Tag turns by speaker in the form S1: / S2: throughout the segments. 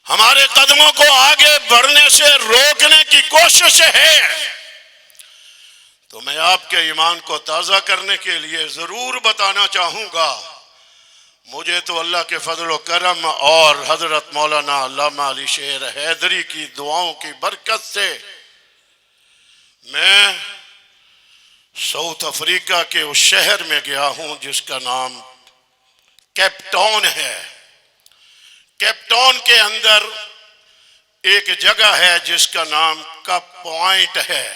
S1: ہمارے قدموں کو آگے بڑھنے سے روکنے کی کوشش ہے، تو میں آپ کے ایمان کو تازہ کرنے کے لیے ضرور بتانا چاہوں گا، مجھے تو اللہ کے فضل و کرم اور حضرت مولانا علامہ علی شیر حیدری کی دعاؤں کی برکت سے میں ساؤتھ افریقہ کے اس شہر میں گیا ہوں جس کا نام کیپ ٹاؤن ہے۔ کیپ ٹاؤن کے اندر ایک جگہ ہے جس کا نام کپ پوائنٹ ہے،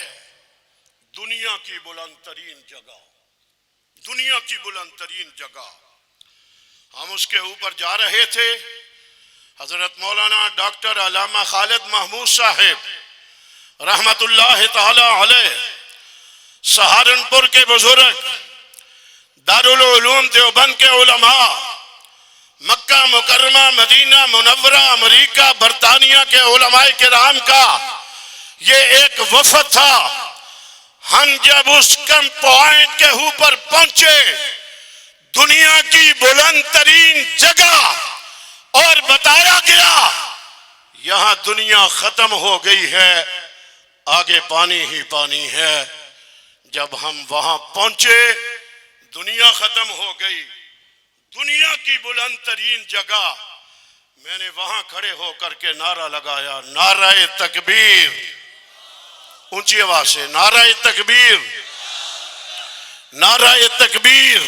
S1: دنیا کی بلند ترین جگہ، دنیا کی بلند ترین جگہ۔ ہم اس کے اوپر جا رہے تھے، حضرت مولانا ڈاکٹر علامہ خالد محمود صاحب رحمت اللہ تعالی علیہ، سہارنپور کے بزرگ، دارالعلوم دیوبند کے علماء، مکہ مکرمہ مدینہ منورہ امریکہ برطانیہ کے علماء کرام کا یہ ایک وفد تھا۔ ہم جب اس کیمپ پوائنٹ کے اوپر پہنچے، دنیا کی بلند ترین جگہ، اور بتایا گیا یہاں دنیا ختم ہو گئی ہے، آگے پانی ہی پانی ہے۔ جب ہم وہاں پہنچے، دنیا ختم ہو گئی، دنیا کی بلند ترین جگہ، میں نے وہاں کھڑے ہو کر کے نعرہ لگایا، نعرہ تکبیر، اونچی آواز سے نعرہ تکبیر، نعرہ تکبیر،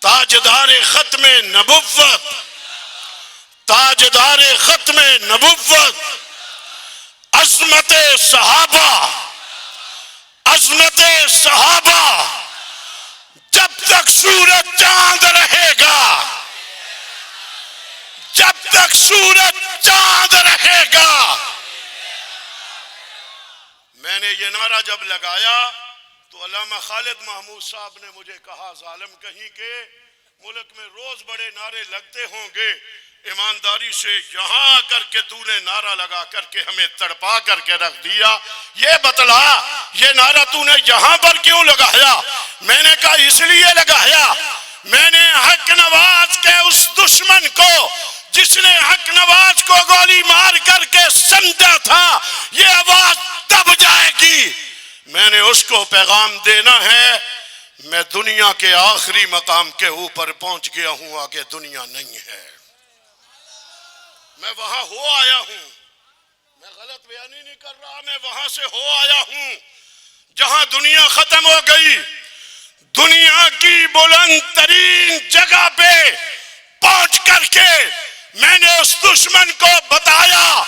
S1: تاجدار ختم نبوت، تاجدار ختم نبوت، عظمت صحابہ، عظمت صحابہ، جب تک سورج چاند رہے گا، جب تک سورج چاند رہے گا۔ میں نے یہ نعرہ جب لگایا تو علامہ خالد محمود صاحب نے مجھے کہا، ظالم کہیں کہ ملک میں روز بڑے نعرے لگتے ہوں گے، ایمانداری سے یہاں آ کر کے تو نے نعرہ لگا کر کے ہمیں تڑپا کر کے رکھ دیا، یہ بتلا یہ نعرہ تو نے یہاں پر کیوں لگایا؟ میں نے کہا اس لیے لگایا، میں نے حق نواز کے اس دشمن کو جس نے حق نواز کو گولی مار کر کے سمجھا تھا یہ آواز دب جائے گی، میں نے اس کو پیغام دینا ہے، میں دنیا کے آخری مقام کے اوپر پہنچ گیا ہوں، آگے دنیا نہیں ہے، میں وہاں ہو آیا ہوں، میں غلط بیانی نہیں کر رہا، میں وہاں سے ہو آیا ہوں جہاں دنیا ختم ہو گئی، دنیا کی بلند ترین جگہ پہ پہنچ کر کے میں نے اس دشمن کو بتایا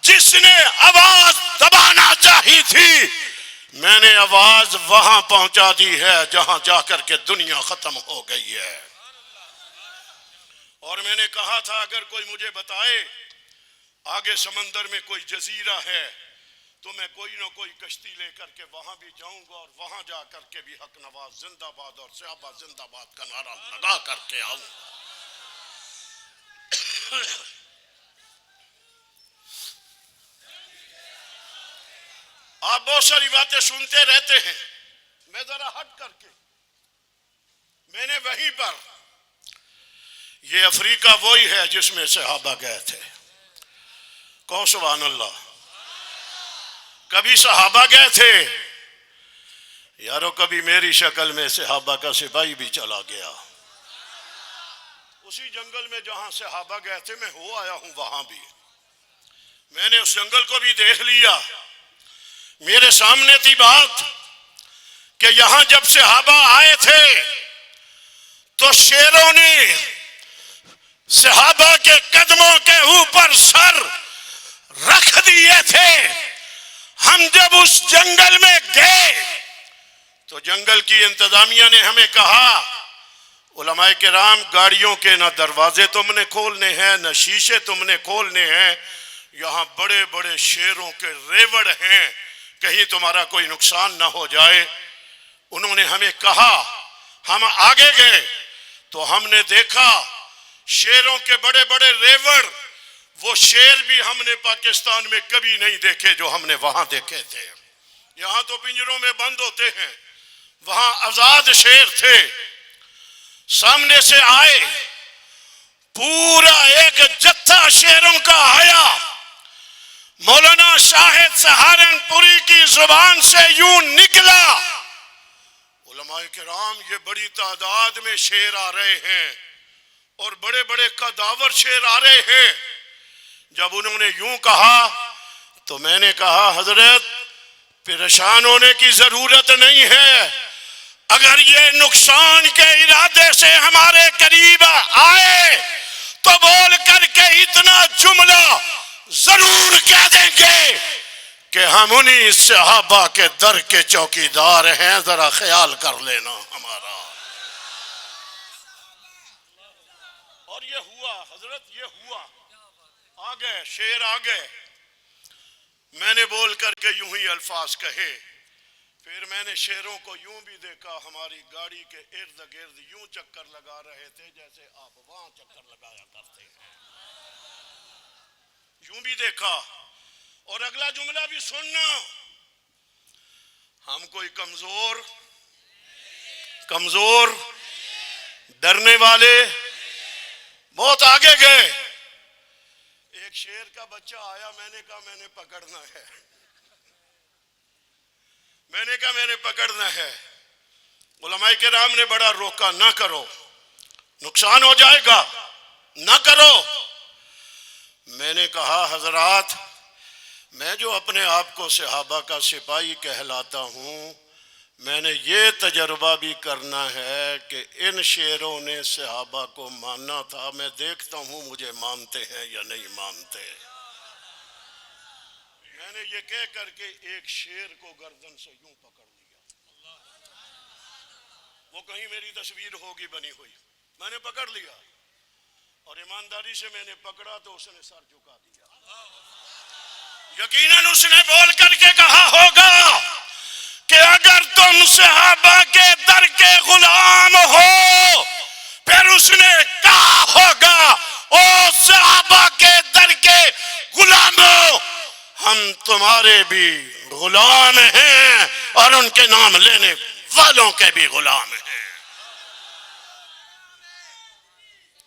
S1: جس نے آواز دبانا چاہی تھی، میں نے آواز وہاں پہنچا دی ہے جہاں جا کر کے دنیا ختم ہو گئی ہے۔ اور میں نے کہا تھا اگر کوئی مجھے بتائے آگے سمندر میں کوئی جزیرہ ہے تو میں کوئی نہ کوئی کشتی لے کر کے وہاں بھی جاؤں گا اور وہاں جا کر کے بھی حق نواز زندہ باد اور صحابہ زندہ باد کا نعرہ لگا کر کے آؤں۔ آپ بہت ساری باتیں سنتے رہتے ہیں، میں ذرا ہٹ کر کے میں نے وہیں پر یہ افریقہ وہی ہے جس میں صحابہ گئے تھے، کہو سبحان اللہ، کبھی صحابہ گئے تھے یارو، کبھی میری شکل میں صحابہ کا سپاہی بھی چلا گیا، اسی جنگل میں جہاں صحابہ گئے تھے میں ہو آیا ہوں، وہاں بھی میں نے اس جنگل کو بھی دیکھ لیا، میرے سامنے تھی بات کہ یہاں جب صحابہ آئے تھے تو شیروں نے صحابہ کے قدموں کے اوپر سر رکھ دیے تھے۔ ہم جب اس جنگل میں گئے تو جنگل کی انتظامیہ نے ہمیں کہا، علماء کرام گاڑیوں کے نہ دروازے تم نے کھولنے ہیں نہ شیشے تم نے کھولنے ہیں، یہاں بڑے بڑے شیروں کے ریوڑ ہیں، کہیں تمہارا کوئی نقصان نہ ہو جائے۔ انہوں نے ہمیں کہا، ہم آگے گئے تو ہم نے دیکھا شیروں کے بڑے بڑے ریوڑ، وہ شیر بھی ہم نے پاکستان میں کبھی نہیں دیکھے جو ہم نے وہاں دیکھے تھے۔ یہاں تو پنجروں میں بند ہوتے ہیں، وہاں آزاد شیر تھے، سامنے سے آئے، پورا ایک جتھا شعروں کا آیا. مولانا شاہد سہارنپوری کی زبان سے یوں نکلا. علماء کرام یہ بڑی تعداد میں شعر آ رہے ہیں اور بڑے بڑے قداور شعر آ رہے ہیں. جب انہوں نے یوں کہا تو میں نے کہا حضرت پریشان ہونے کی ضرورت نہیں ہے. اگر یہ نقصان کے ارادے سے ہمارے قریب آئے تو بول کر کے اتنا جملہ ضرور کہہ دیں گے کہ ہم انہی صحابہ کے در کے چوکیدار ہیں, ذرا خیال کر لینا ہمارا. اور یہ ہوا حضرت, یہ ہوا. آگئے شعر آگئے. میں نے بول کر کے یوں ہی الفاظ کہے. پھر میں نے شعروں کو یوں بھی دیکھا, ہماری گاڑی کے ارد گرد یوں چکر لگا رہے تھے جیسے آپ وہاں چکر لگایا کرتے ہیں. یوں بھی دیکھا. اور اگلا جملہ بھی سننا, ہم کوئی کمزور ڈرنے والے بہت آگے گئے. ایک شیر کا بچہ آیا, میں نے کہا میں نے پکڑنا ہے, میں نے کہا میں نے پکڑنا ہے. علماء کرام نے بڑا روکا, نہ کرو نقصان ہو جائے گا, نہ کرو. میں نے کہا حضرات میں جو اپنے آپ کو صحابہ کا سپاہی کہلاتا ہوں, میں نے یہ تجربہ بھی کرنا ہے کہ ان شعروں نے صحابہ کو ماننا تھا. میں دیکھتا ہوں مجھے مانتے ہیں یا نہیں مانتے. میں نے یہ کہہ کر کے ایک شعر کو گردن سے یوں پکڑ لیا. وہ کہیں میری تصویر ہوگی بنی ہوئی, میں نے پکڑ لیا اور ایمانداری سے میں نے پکڑا تو اس نے سر جھکا دیا. یقیناً اس نے بول کر کے کہا ہوگا کہ اگر تم صحابہ کے در کے غلام ہو, پھر اس نے کہا ہوگا او صحابہ کے در کے غلاموں ہم تمہارے بھی غلام ہیں اور ان کے نام لینے والوں کے بھی غلام ہیں.